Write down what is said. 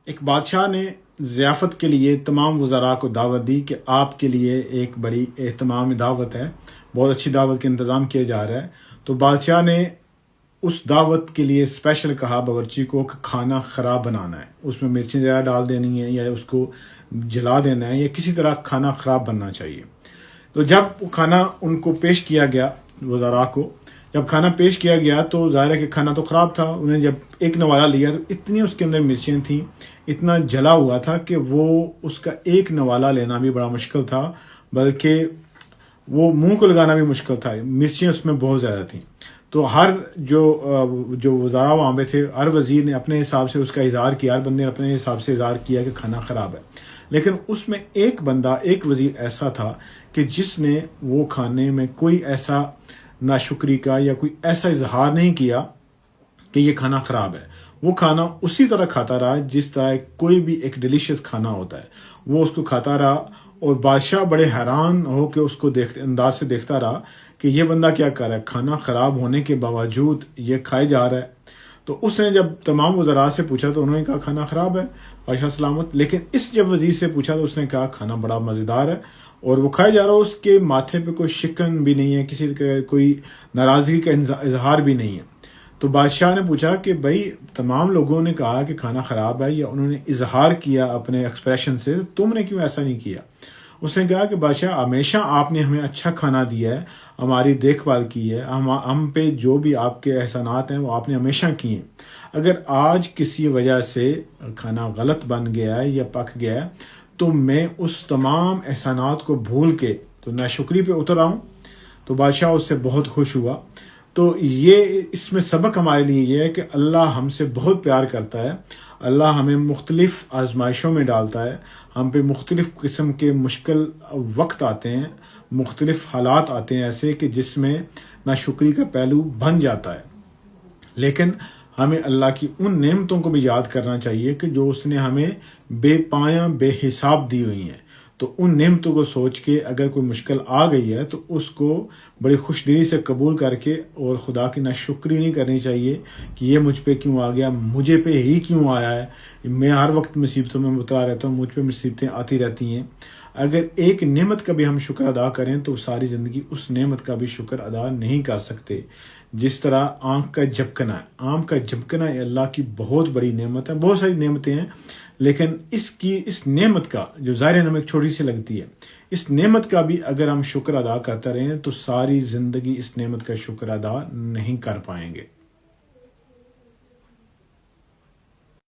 ایک بادشاہ نے ضیافت کے لیے تمام وزراء کو دعوت دی کہ آپ کے لیے ایک بڑی اہتمام دعوت ہے، بہت اچھی دعوت کا انتظام کیا جا رہا ہے۔ تو بادشاہ نے اس دعوت کے لیے اسپیشل کہا باورچی کو کہ کھانا خراب بنانا ہے، اس میں مرچیں زیادہ ڈال دینی ہے یا اس کو جلا دینا ہے یا کسی طرح کھانا خراب بننا چاہیے۔ تو جب وہ کھانا ان کو پیش کیا گیا، وزراء کو جب کھانا پیش کیا گیا تو ظاہر ہے کہ کھانا تو خراب تھا۔ انہیں جب ایک نوالا لیا تو اتنی اس کے اندر مرچیں تھیں، اتنا جلا ہوا تھا کہ وہ اس کا ایک نوالا لینا بھی بڑا مشکل تھا، بلکہ وہ منہ کو لگانا بھی مشکل تھا، مرچیں اس میں بہت زیادہ تھیں۔ تو ہر جو وزراء وہاں پہ تھے، ہر وزیر نے اپنے حساب سے اس کا اظہار کیا، ہر بندے نے اپنے حساب سے اظہار کیا کہ کھانا خراب ہے۔ لیکن اس میں ایک بندہ، ایک وزیر ایسا تھا کہ جس نے وہ کھانے میں کوئی ایسا ناشکری کا یا کوئی ایسا اظہار نہیں کیا کہ یہ کھانا خراب ہے۔ وہ کھانا اسی طرح کھاتا رہا جس طرح کوئی بھی ایک ڈیلیشیس کھانا ہوتا ہے، وہ اس کو کھاتا رہا، اور بادشاہ بڑے حیران ہو کے اس کو انداز سے دیکھتا رہا کہ یہ بندہ کیا کر رہا ہے، کھانا خراب ہونے کے باوجود یہ کھائے جا رہا ہے۔ تو اس نے جب تمام وزراء سے پوچھا تو انہوں نے کہا کھانا خراب ہے بادشاہ سلامت، لیکن اس جب وزیر سے پوچھا تو اس نے کہا کھانا بڑا مزیدار ہے اور وہ کھائے جا رہا، اس کے ماتھے پہ کوئی شکن بھی نہیں ہے، کسی کا کوئی ناراضگی کا اظہار بھی نہیں ہے۔ تو بادشاہ نے پوچھا کہ بھائی تمام لوگوں نے کہا کہ کھانا خراب ہے یا انہوں نے اظہار کیا اپنے ایکسپریشن سے، تم نے کیوں ایسا نہیں کیا؟ اس نے کہا کہ بادشاہ ہمیشہ آپ نے ہمیں اچھا کھانا دیا ہے، ہماری دیکھ بھال کی ہے، ہم پہ جو بھی آپ کے احسانات ہیں وہ آپ نے ہمیشہ کیے ہیں۔ اگر آج کسی وجہ سے کھانا غلط بن گیا ہے یا پک گیا ہے تو میں اس تمام احسانات کو بھول کے تو ناشکری پہ اتر آؤں؟ تو بادشاہ اس سے بہت خوش ہوا۔ تو یہ اس میں سبق ہمارے لیے یہ ہے کہ اللہ ہم سے بہت پیار کرتا ہے، اللہ ہمیں مختلف آزمائشوں میں ڈالتا ہے، ہم پہ مختلف قسم کے مشکل وقت آتے ہیں، مختلف حالات آتے ہیں ایسے کہ جس میں ناشکری کا پہلو بن جاتا ہے، لیکن ہمیں اللہ کی ان نعمتوں کو بھی یاد کرنا چاہیے کہ جو اس نے ہمیں بے پایاں بے حساب دی ہوئی ہیں۔ تو ان نعمتوں کو سوچ کے اگر کوئی مشکل آ گئی ہے تو اس کو بڑی خوش دلی سے قبول کر کے اور خدا کی ناشکری نہیں کرنی چاہیے کہ یہ مجھ پہ کیوں آ گیا، مجھے پہ ہی کیوں آیا ہے، میں ہر وقت مصیبتوں میں مبتلا رہتا ہوں، مجھ پہ مصیبتیں آتی رہتی ہیں۔ اگر ایک نعمت کا بھی ہم شکر ادا کریں تو ساری زندگی اس نعمت کا بھی شکر ادا نہیں کر سکتے۔ جس طرح آنکھ کا جھپکنا ہے، آنکھ کا جھپکنا اللہ کی بہت بڑی نعمت ہے، بہت ساری نعمتیں ہیں، لیکن اس نعمت کا جو ظاہر ہمیں ایک چھوٹی سی لگتی ہے، اس نعمت کا بھی اگر ہم شکر ادا کرتے رہیں تو ساری زندگی اس نعمت کا شکر ادا نہیں کر پائیں گے۔